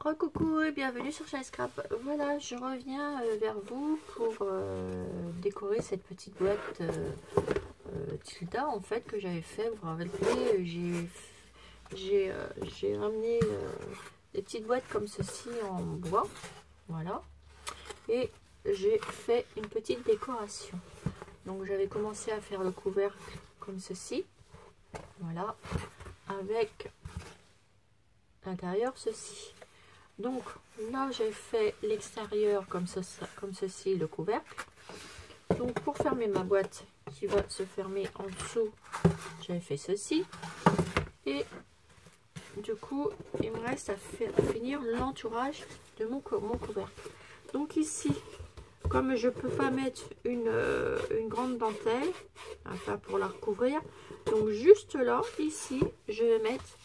Recoucou et bienvenue sur Shiny Scrap. Voilà, je reviens vers vous pour décorer cette petite boîte Tilda en fait que j'avais fait. Vous vous rappelez, j'ai ramené des petites boîtes comme ceci en bois, voilà, et j'ai fait une petite décoration. Donc j'avais commencé à faire le couvercle comme ceci, voilà, avec l'intérieur ceci. Donc là j'ai fait l'extérieur comme ceci, le couvercle. Donc pour fermer ma boîte qui va se fermer en dessous, j'avais fait ceci. Et du coup il me reste à finir l'entourage de mon couvercle. Donc ici, comme je peux pas mettre une grande dentelle, enfin pour la recouvrir, donc juste là, ici, je vais mettre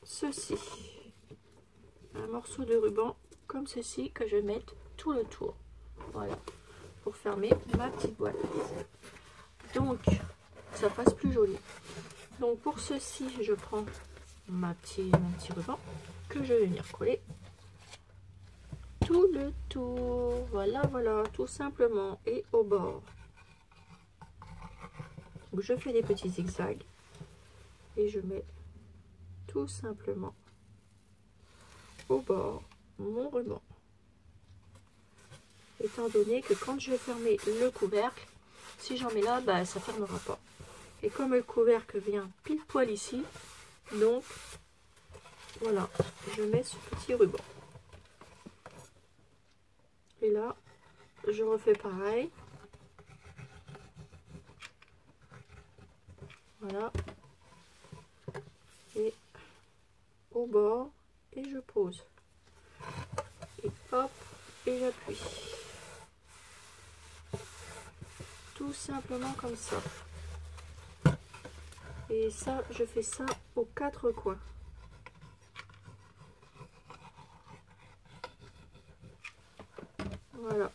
ceci. Un morceau de ruban comme ceci que je vais mettre tout le tour, voilà, pour fermer ma petite boîte, donc ça fasse plus joli. Donc pour ceci je prends mon petit ruban que je vais venir coller tout le tour, voilà, tout simplement, et au bord. Donc je fais des petits zigzags et je mets tout simplement au bord mon ruban, étant donné que quand je vais fermer le couvercle, si j'en mets là, bah ça fermera pas. Et comme le couvercle vient pile poil ici, donc voilà, je mets ce petit ruban. Et là, je refais pareil. Voilà. Et au bord, et je pose. Et hop, et j'appuie. Tout simplement comme ça. Et ça, je fais ça aux quatre coins. Voilà.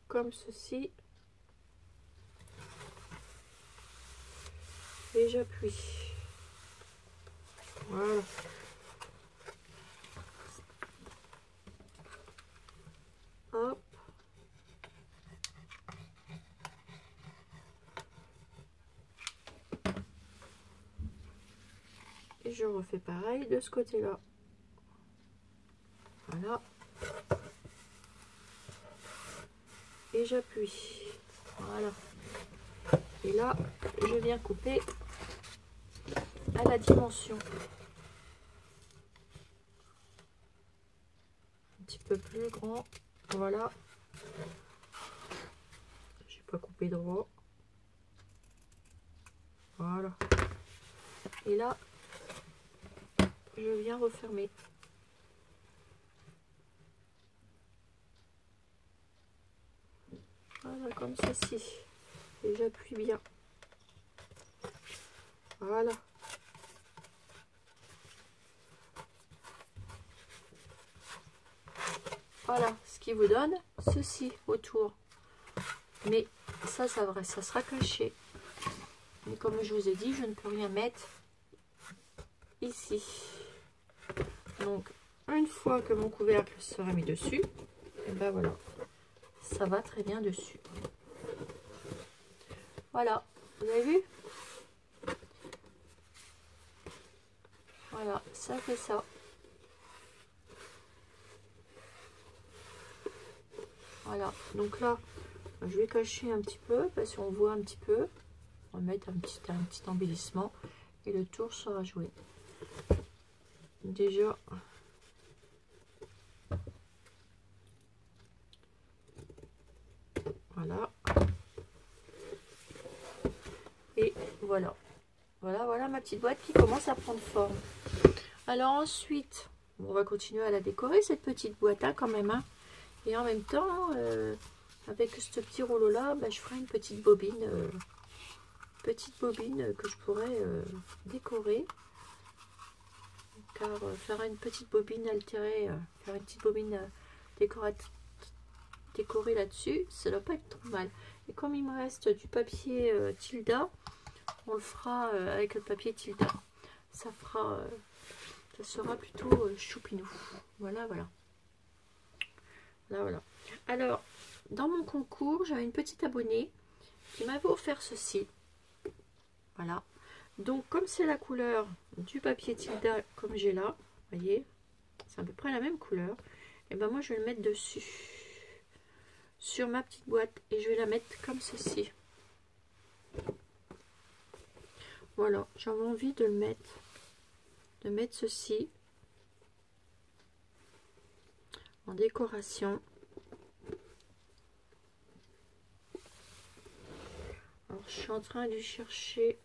Comme ceci. Et j'appuie. Voilà. Hop. Et je refais pareil de ce côté-là. Voilà. Et j'appuie. Voilà. Et là, je viens couper à la dimension. Un petit peu plus grand. Voilà. J'ai pas coupé droit. Voilà. Et là, je viens refermer. Voilà, comme ceci. Et j'appuie bien. Voilà. Voilà, ce qui vous donne ceci autour. Mais ça sera caché. Mais comme je vous ai dit, je ne peux rien mettre ici. Donc, une fois que mon couvercle sera mis dessus, et ben voilà, ça va très bien dessus. Voilà, vous avez vu? Voilà, ça fait ça. Voilà, donc là, je vais cacher un petit peu parce qu'on voit un petit peu. On va mettre un petit embellissement et le tour sera joué. Déjà, voilà. Et voilà. Voilà ma petite boîte qui commence à prendre forme. Alors ensuite, on va continuer à la décorer, cette petite boîte hein, quand même. Hein. Et en même temps, avec ce petit rouleau là, bah, je ferai une petite bobine que je pourrais décorer. Car faire une petite bobine altérée, faire une petite bobine décorée là-dessus, ça ne doit pas être trop mal. Et comme il me reste du papier Tilda, on le fera avec le papier Tilda. ça fera, ça sera plutôt choupinou. Voilà, voilà. Là, voilà. Alors, dans mon concours, j'avais une petite abonnée qui m'avait offert ceci. Voilà. Donc, comme c'est la couleur du papier Tilda, comme j'ai là, vous voyez, c'est à peu près la même couleur. Et ben moi, je vais le mettre dessus, sur ma petite boîte, et je vais la mettre comme ceci. Voilà, j'avais envie de le mettre ceci en décoration. Alors, je suis en train de chercher.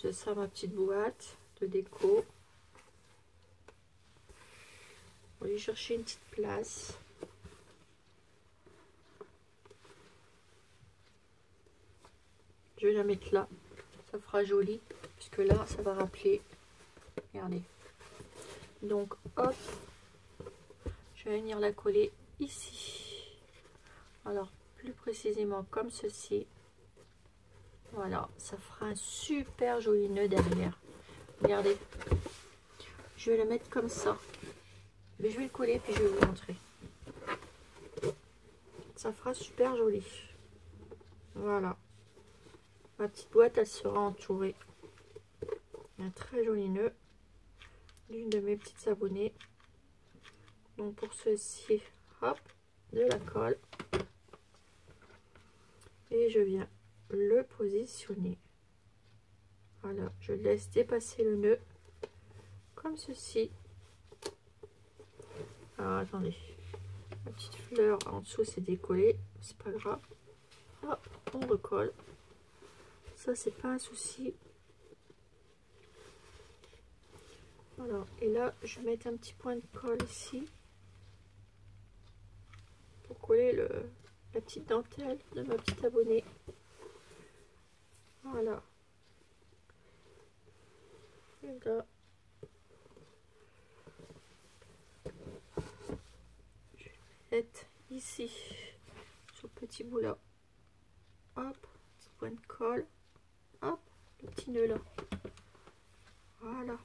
C'est ça ma petite boîte de déco. On va aller chercher une petite place. Je vais la mettre là. Ça fera joli. Puisque là, ça va rappeler. Regardez. Donc, hop. Je vais venir la coller ici. Alors, plus précisément comme ceci. Voilà, ça fera un super joli nœud derrière. Regardez. Je vais le mettre comme ça. Mais je vais le coller puis je vais vous montrer. Ça fera super joli. Voilà. Ma petite boîte, elle sera entourée d'un très joli nœud d'une de mes petites abonnées. Donc pour ceci, hop, de la colle. Et je viens le positionner. Voilà, je laisse dépasser le nœud comme ceci. Alors attendez, la petite fleur en dessous c'est décollé, c'est pas grave. Hop, on recolle. Ça c'est pas un souci. Voilà, et là je vais mettre un petit point de colle ici pour coller la petite dentelle de ma petite abonnée. Voilà. Et là, je vais mettre ici sur le petit bout là. Hop, petit point de colle. Hop, le petit nœud là. Voilà.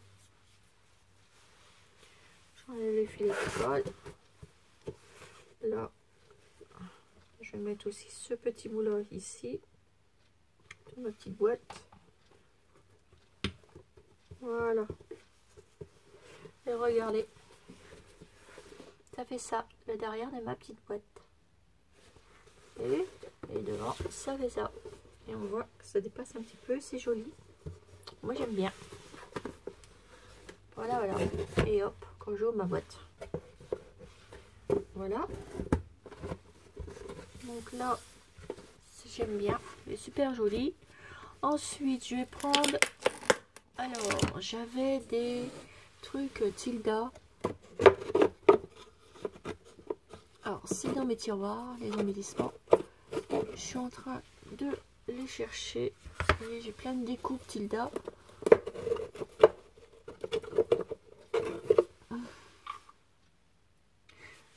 J'enlève les filets de colle. Là, je vais mettre aussi ce petit bout là ici. Sur ma petite boîte. Voilà. Et regardez. Ça fait ça, le derrière de ma petite boîte. Et devant, ça fait ça. Et on voit que ça dépasse un petit peu, c'est joli. Moi j'aime bien. Voilà, voilà. Et hop, quand j'ouvre ma boîte. Voilà. Donc là, j'aime bien. C'est super joli. Ensuite, je vais prendre... Alors, j'avais des trucs Tilda. Alors, c'est dans mes tiroirs, les embellissements. Je suis en train de les chercher. Vous voyez, j'ai plein de découpes Tilda.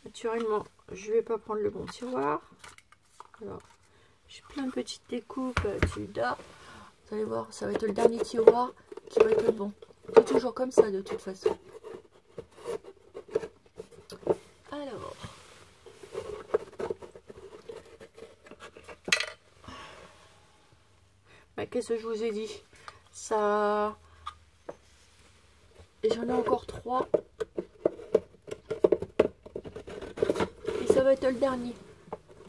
Naturellement, je vais pas prendre le bon tiroir. Alors, j'ai plein de petites découpes Tilda. Vous allez voir, ça va être le dernier tiroir qui va être le bon. C'est toujours comme ça de toute façon. Alors, bah, qu'est-ce que je vous ai dit? Ça, et j'en ai encore 3. Et ça va être le dernier.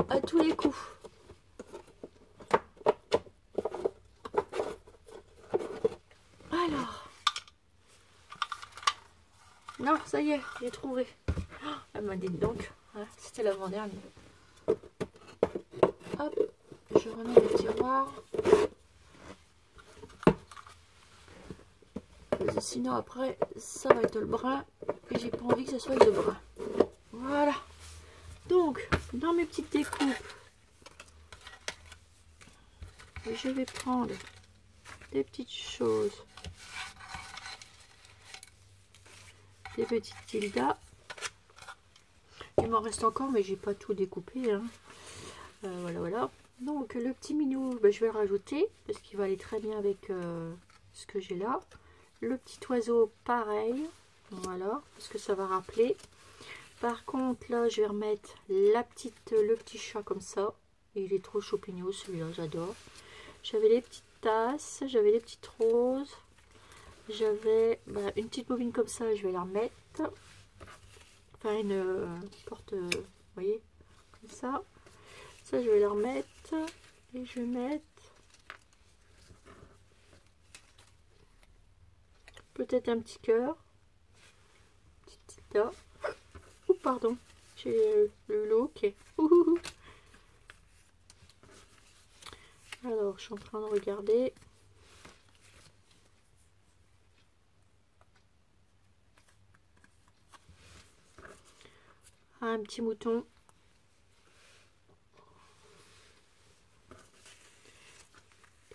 À tous les coups. Alors. Non, ça y est, j'ai trouvé. Elle m'a dit donc. Hein, c'était l'avant-dernier. Hop, je remets le tiroir. Sinon après, ça va être le brun. Et j'ai pas envie que ce soit le brun. Voilà. Donc, dans mes petites découpes, je vais prendre des petites choses. Des petites Tilda. Il m'en reste encore, mais j'ai pas tout découpé. Hein. Voilà, voilà. Donc le petit minou, ben, je vais le rajouter parce qu'il va aller très bien avec ce que j'ai là. Le petit oiseau, pareil. Voilà, parce que ça va rappeler. Par contre, là, je vais remettre le petit chat comme ça. Et il est trop choupignon, celui-là, j'adore. J'avais les petites tasses, j'avais les petites roses. J'avais une petite bobine comme ça, je vais la remettre. Enfin, une porte, vous voyez, comme ça. Ça, je vais la remettre. Et je vais mettre peut-être un petit cœur. Petite là. Oh, pardon. J'ai le look. Alors, je suis en train de regarder. Ah, un petit mouton.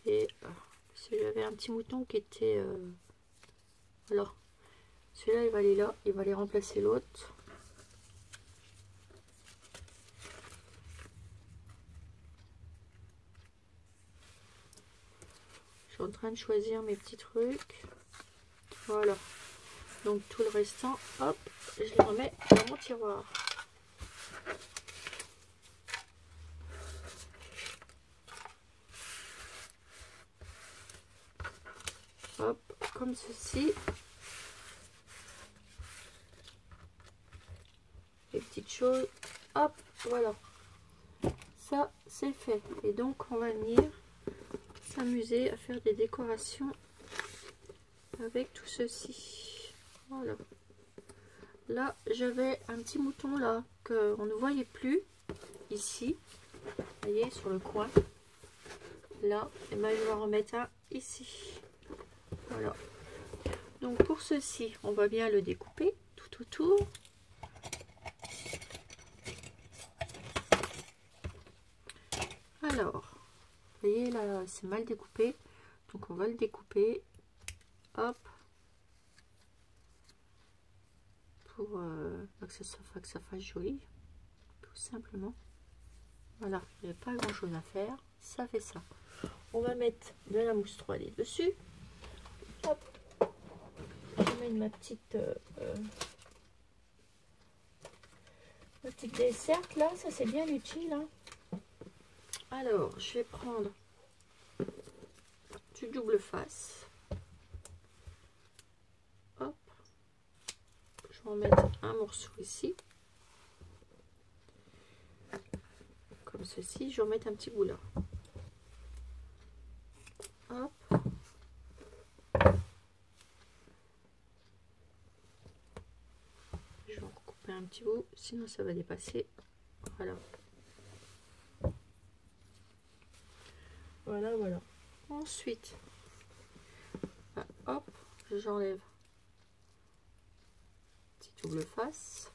Et j'avais un petit mouton qui était... alors, celui-là, il va aller là. Il va aller remplacer l'autre. Je suis en train de choisir mes petits trucs. Voilà. Donc, tout le restant, hop, je les remets dans mon tiroir. Hop, comme ceci. Les petites choses, hop, voilà. Ça, c'est fait. Et donc, on va venir s'amuser à faire des décorations avec tout ceci. Voilà. Là, j'avais un petit mouton là qu'on ne voyait plus ici. Vous voyez, sur le coin. Là, et ben, je vais en remettre un ici. Voilà. Donc, pour ceci, on va bien le découper tout autour. Alors, vous voyez là, c'est mal découpé. Donc, on va le découper. Hop. Pour que ça fasse joli, tout simplement. Voilà, il n'y a pas grand chose à faire, ça fait ça. On va mettre de la mousse 3D dessus. Hop, je mets ma petite desserte là, ça c'est bien utile, hein. Alors, je vais prendre du double face. Hop, je vais en mettre un morceau ici. Comme ceci, je vais en mettre un petit bout là. Hop. Je vais en couper un petit bout, sinon ça va dépasser. Voilà. Voilà, voilà. Ensuite, hop, j'enlève petit double face.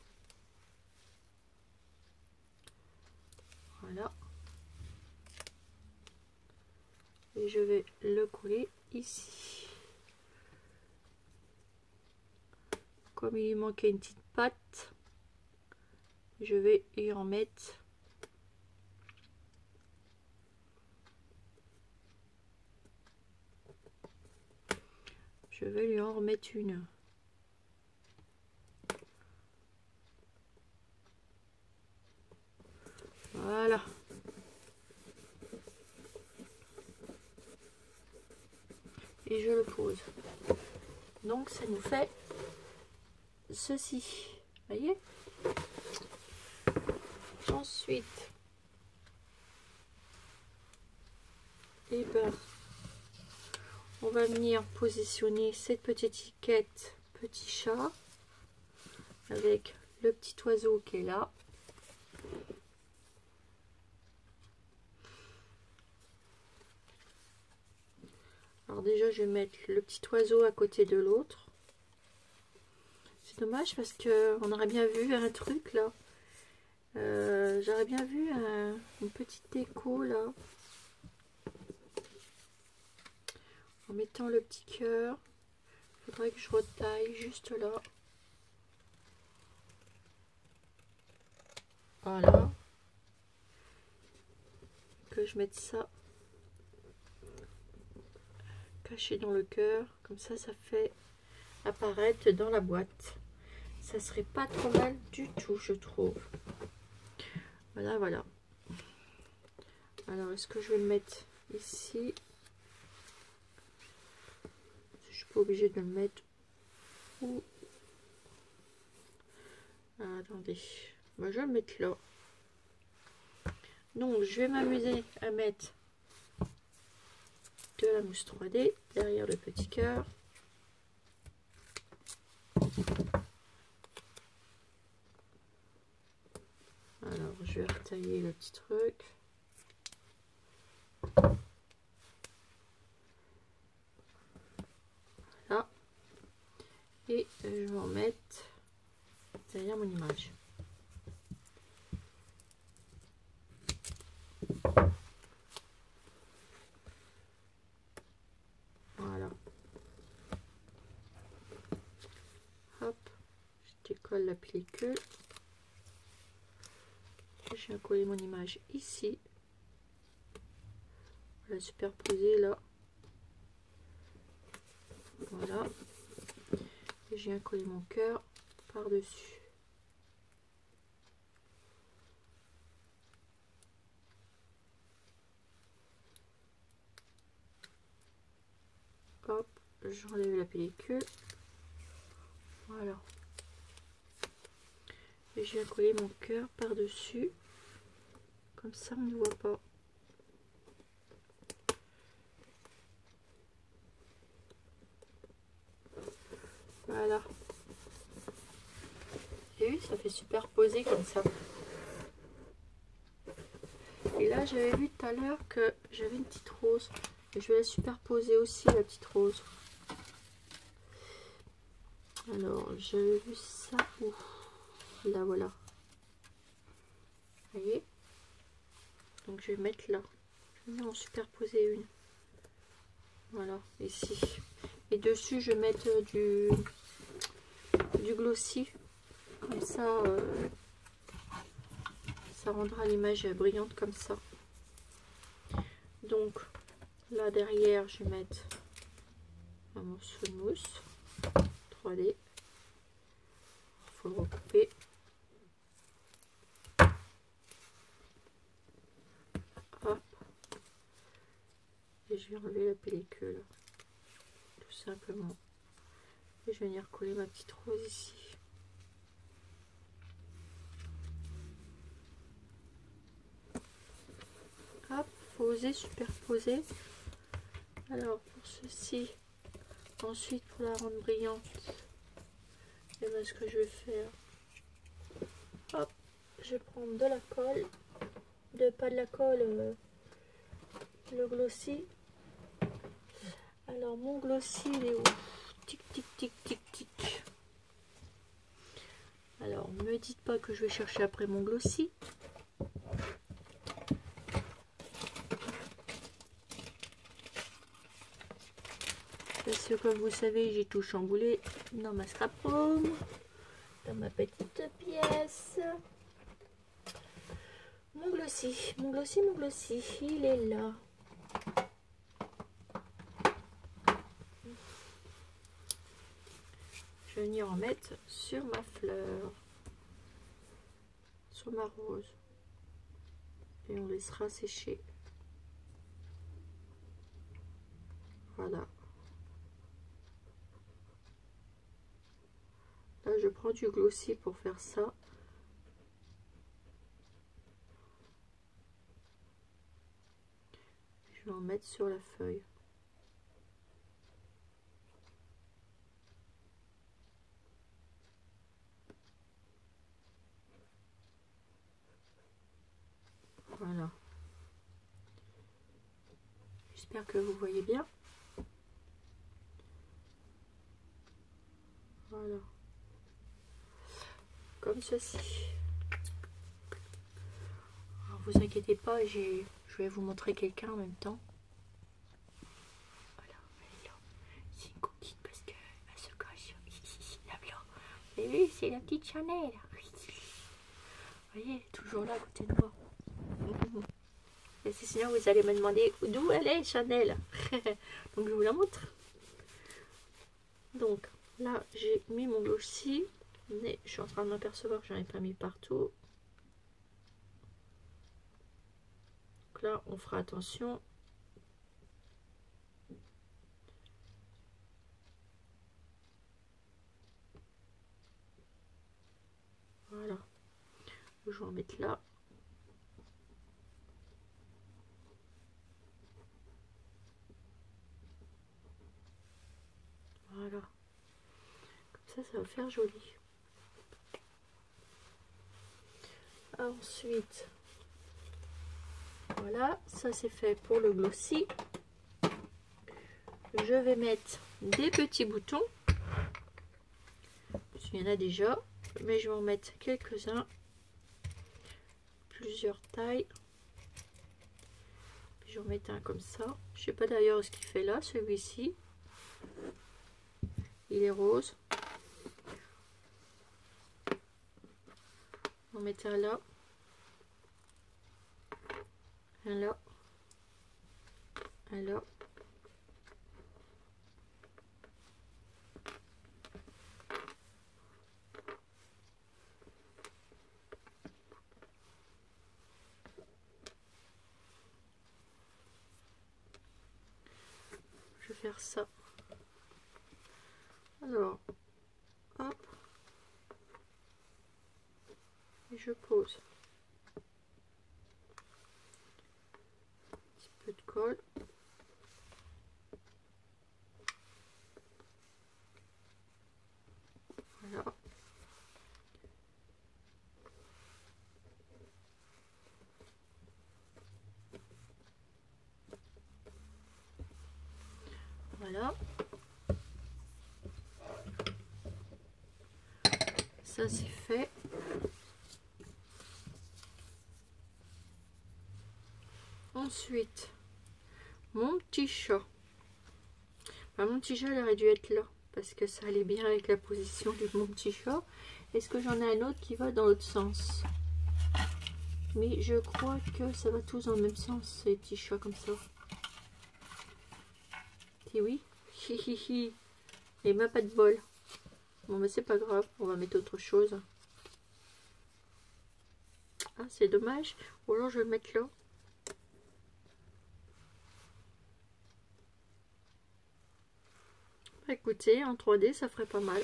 Voilà. Et je vais le coller ici. Comme il manquait une petite patte, je vais y en mettre. Je vais lui en remettre une. Voilà. Et je le pose. Donc ça nous fait ceci. Vous voyez? Ensuite, et ben, on va venir positionner cette petite étiquette petit chat avec le petit oiseau qui est là. Alors déjà, je vais mettre le petit oiseau à côté de l'autre. C'est dommage parce que on aurait bien vu un truc là. J'aurais bien vu une petite déco là. En mettant le petit cœur. Il faudrait que je retaille juste là. Voilà. Que que je mette ça caché dans le cœur, comme ça fait apparaître dans la boîte. Ça serait pas trop mal du tout, je trouve. Voilà, voilà. Alors, est-ce que je vais le mettre ici? Je suis pas obligée de le mettre où? Ah, attendez, moi je vais le mettre là. Donc, je vais m'amuser à mettre de la mousse 3D derrière le petit cœur. Alors, je vais retailler le petit truc. Voilà. Et je vais en mettre derrière mon image. Voilà. Hop. Je décolle la pellicule. Je viens coller mon image ici. La superposer là. Voilà. Et je viens coller mon cœur par-dessus. Hop, j'enlève la pellicule. Voilà. Et je viens coller mon cœur par-dessus. Comme ça, on ne voit pas. Voilà. Et oui, ça fait superposer comme ça. Et là, j'avais vu tout à l'heure que j'avais une petite rose. Et je vais la superposer aussi, la petite rose. Alors, j'avais vu ça où? Là, voilà. Vous voyez? Donc, je vais mettre là. Je vais en superposer une. Voilà, ici. Et dessus, je vais mettre du glossy. Comme ça, ça rendra l'image brillante comme ça. Donc, là derrière, je vais mettre un morceau de mousse 3D. Il faut le recouper. Hop. Et je vais enlever la pellicule. Tout simplement. Et je vais venir coller ma petite rose ici. Hop, faut oser superposer. Alors pour ceci, ensuite pour la rendre brillante, et bien ce que je vais faire, hop, je vais prendre de la colle, pas de la colle, le glossy. Alors mon glossy il est où? Tic tic tic tic tic. Alors ne me dites pas que je vais chercher après mon glossy. Parce que comme vous savez, j'ai tout chamboulé dans ma scrap room, dans ma petite pièce. Mon glossy, mon glossy, mon glossy, il est là. Je vais venir en mettre sur ma fleur, sur ma rose. Et on laissera sécher. Voilà. Là, je prends du glossy pour faire ça. Je vais en mettre sur la feuille. Voilà. J'espère que vous voyez bien. Voilà. Comme ceci. Alors, vous inquiétez pas, je vais vous montrer quelqu'un en même temps. Voilà, elle est là. C'est une coquine parce qu'elle se cache. Là. Et oui, c'est la petite Chanel. Vous voyez, elle est toujours là à côté de moi. Et sinon, vous allez me demander d'où elle est, Chanel. Donc, je vous la montre. Donc, là, j'ai mis mon glossy. Mais je suis en train de m'apercevoir que j'en ai pas mis partout. Donc là, on fera attention. Voilà. Je vais en mettre là. Voilà. Comme ça va faire joli. Ensuite, voilà, ça c'est fait pour le glossy. Je vais mettre des petits boutons. Il y en a déjà, mais je vais en mettre quelques-uns. Plusieurs tailles. Je vais en mettre un comme ça. Je sais pas d'ailleurs ce qu'il fait là, celui-ci. Il est rose. On va mettre un là. Un là. Un là. Je vais faire ça. Alors, hop. Et je pose. Un petit peu de colle. Voilà. Voilà. Ça c'est fait. Ensuite, mon petit chat. Enfin, mon petit chat il aurait dû être là parce que ça allait bien avec la position de mon petit chat. Est-ce que j'en ai un autre qui va dans l'autre sens? Mais je crois que ça va tous dans le même sens, ces petits chats comme ça. Et oui, hihihi. Et même pas de bol. Bon, mais c'est pas grave, on va mettre autre chose. Ah, c'est dommage. Ou alors je vais le mettre là. Écoutez, en 3D, ça ferait pas mal.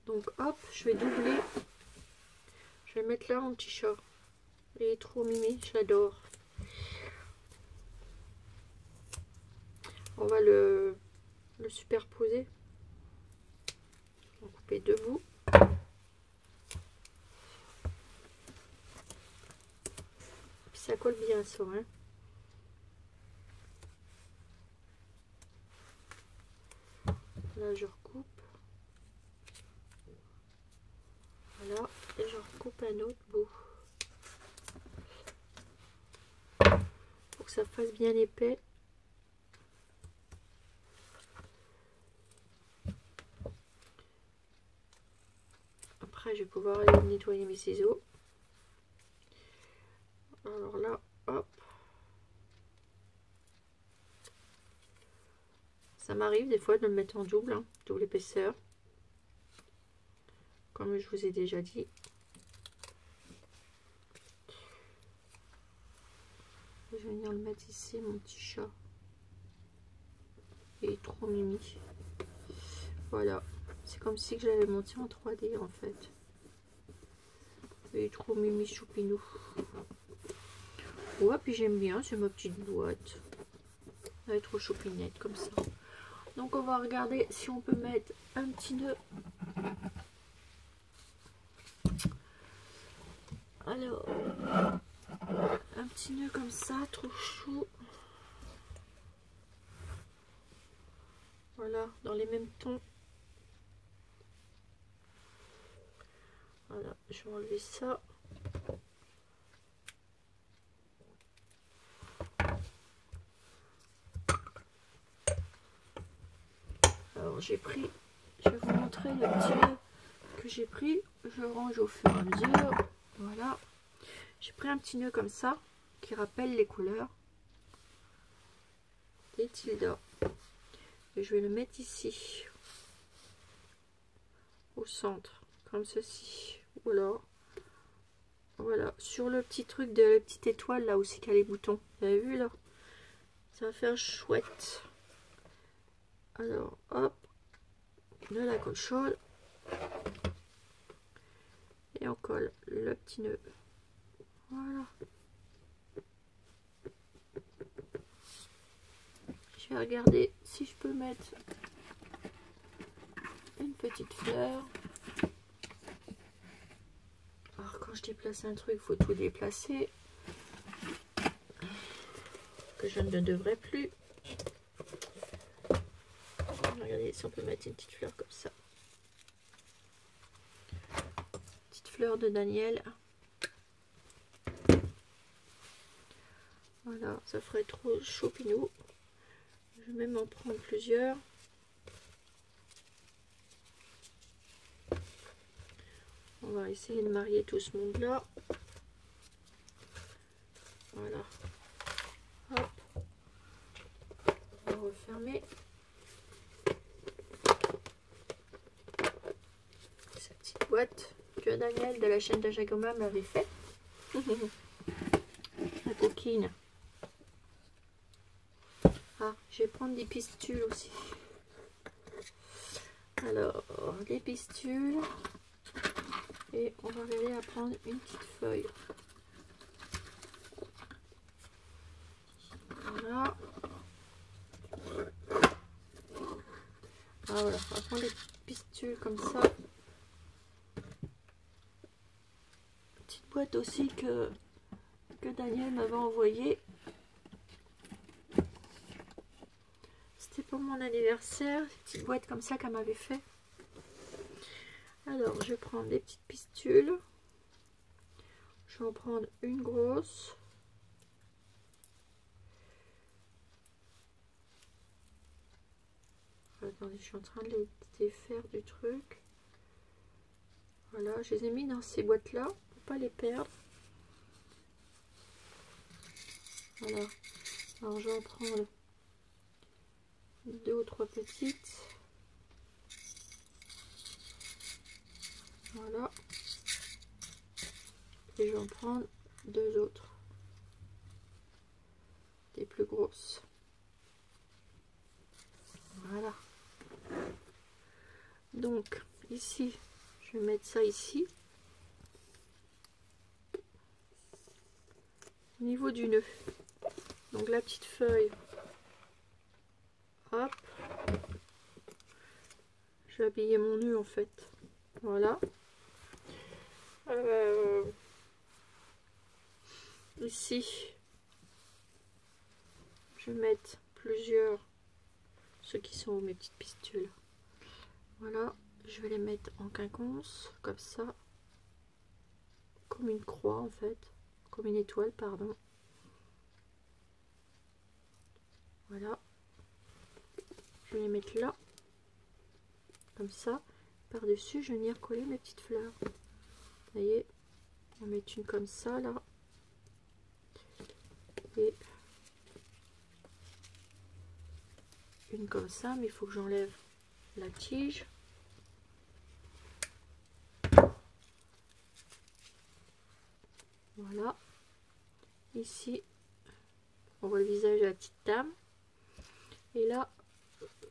Donc, hop, je vais doubler. Je vais mettre là mon petit chat. Il est trop mimi, je l'adore. On va le superposer. On va couper deux bouts. Puis ça colle bien ça, hein. Là, je recoupe. Voilà, et je recoupe un autre bout. Pour que ça fasse bien épais. Après, je vais pouvoir aller nettoyer mes ciseaux. Alors là, hop. Ça m'arrive des fois de le mettre en double, hein, double épaisseur. Comme je vous ai déjà dit. Je vais venir le mettre ici, mon petit chat. Il est trop mimi. Voilà. C'est comme si je l'avais monté en 3D en fait. Il est trop mimi choupinou. Ouais, puis j'aime bien, c'est ma petite boîte. Elle est trop choupinette comme ça. Donc on va regarder si on peut mettre un petit nœud. Alors, un petit nœud comme ça, trop chou. Voilà, dans les mêmes tons. Voilà, je vais enlever ça. Alors j'ai pris, je vais vous montrer le petit nœud que j'ai pris. Je range au fur et à mesure. Voilà, j'ai pris un petit nœud comme ça. qui rappelle les couleurs des Tilda. Et je vais le mettre ici, au centre, comme ceci. Ou alors, voilà, sur le petit truc de la petite étoile là aussi qu'il y a les boutons. Vous avez vu là? Ça va faire chouette. Alors, hop, de la colle chaude. Et on colle le petit nœud. Voilà. Je vais regarder si je peux mettre une petite fleur. Alors quand je déplace un truc, il faut tout déplacer. Que je ne devrais plus. Regardez si on peut mettre une petite fleur comme ça. Petite fleur de Daniel. Voilà, ça ferait trop choupinou. Je vais même en prendre plusieurs. On va essayer de marier tout ce monde là. Voilà. Hop. On va refermer. Cette petite boîte que Daniel de la chaîne d'Ajagoma m'avait fait. La coquine. Ah, je vais prendre des pistules aussi. Alors, des pistules. Et on va aller à prendre une petite feuille. Voilà. Ah voilà, on va prendre des pistules comme ça. Petite boîte aussi que Daniel m'avait envoyée. C'était pour mon anniversaire. Petite boîte comme ça qu'elle m'avait fait. Alors, je vais prendre des petites pistules. Je vais en prendre une grosse. Attendez, je suis en train de les défaire du truc. Voilà, je les ai mis dans ces boîtes-là pour pas les perdre. Voilà. Alors, je vais en prendre 2 ou 3 petites. Voilà. Et je vais en prendre 2 autres. Des plus grosses. Voilà. Donc, ici, je vais mettre ça ici. Au niveau du nœud. Donc, la petite feuille. Hop. Je vais habiller mon nœud en fait. Voilà. Ici, je vais mettre plusieurs, ceux qui sont mes petites pistules. Voilà, je vais les mettre en quinconce, comme ça, comme une croix en fait, comme une étoile, pardon. Voilà, je vais les mettre là, comme ça. Par-dessus, je vais venir coller mes petites fleurs. Vous voyez, on va mettre une comme ça là. Et une comme ça, mais il faut que j'enlève la tige. Voilà. Ici, on voit le visage de la petite dame. Et là,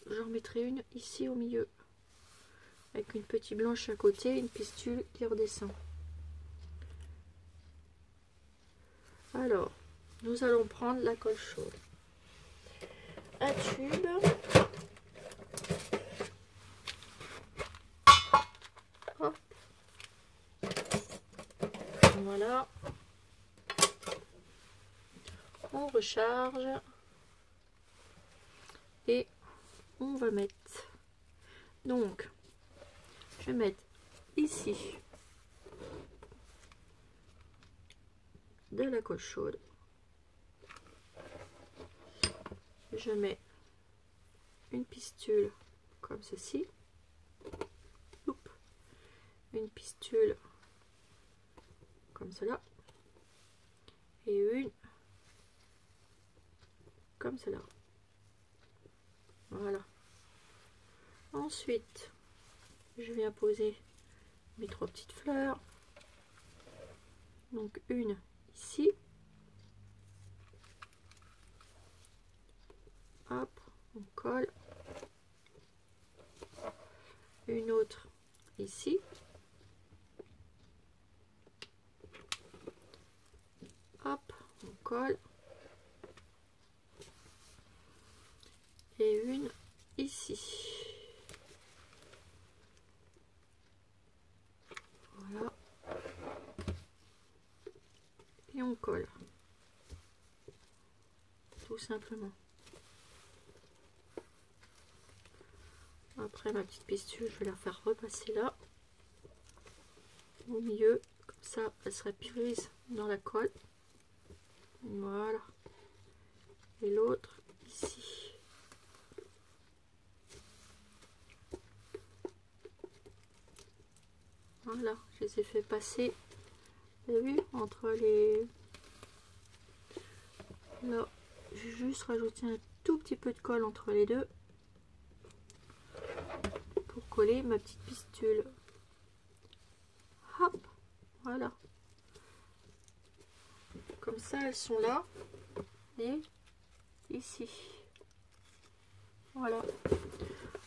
j'en mettrai une ici au milieu. Avec une petite blanche à côté, une pistule qui redescend. Alors, nous allons prendre la colle chaude. Un tube. Hop. Voilà. On recharge. Et on va mettre. Donc, je vais mettre ici de la colle chaude. Je mets une pistule comme ceci. Oups. Une pistule comme cela. Et une comme cela. Voilà. Ensuite, je viens poser mes 3 petites fleurs. Donc une ici. Hop, on colle. Une autre ici. Hop, on colle. Et une ici. Voilà. Et on colle. Tout simplement. Après ma petite pistule, je vais la faire repasser là. Au milieu. Comme ça, elle serait prise dans la colle. Voilà. Et l'autre ici. Voilà, je les ai fait passer. Vous avez vu, entre les... Là, j'ai juste rajouté un tout petit peu de colle entre les deux. Pour coller ma petite pistule. Hop, voilà. Comme ça, elles sont là. Et ici. Voilà.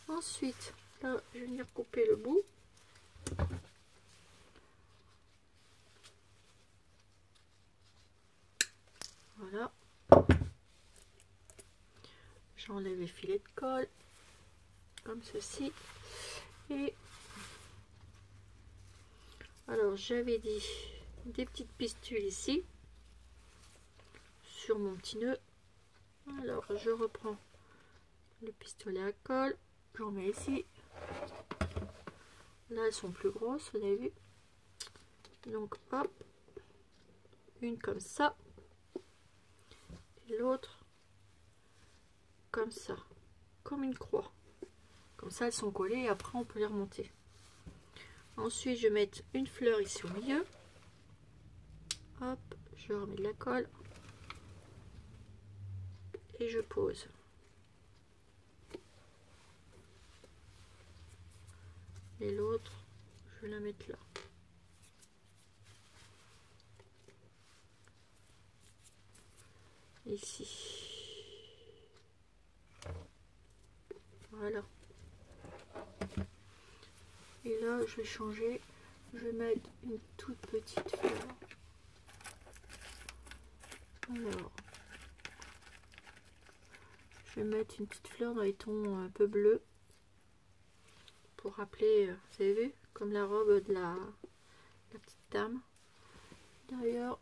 Ensuite, là, je vais venir couper le bout. Voilà. J'enlève les filets de colle. Comme ceci. Et alors, j'avais dit des petites pistules ici. Sur mon petit nœud. Alors, je reprends le pistolet à colle. J'en mets ici. Là, elles sont plus grosses, vous avez vu. Donc, hop. Une comme ça. Et l'autre comme ça. Comme une croix. Comme ça, elles sont collées et après, on peut les remonter. Ensuite, je vais mettre une fleur ici au milieu. Hop, je remets de la colle. Et je pose. Et l'autre, je vais la mettre là. Ici. Voilà. Et là, je vais changer. Je vais mettre une toute petite fleur. Alors, je vais mettre une petite fleur dans les tons un peu bleus. Pour rappeler, vous avez vu, comme la robe de la petite dame. D'ailleurs,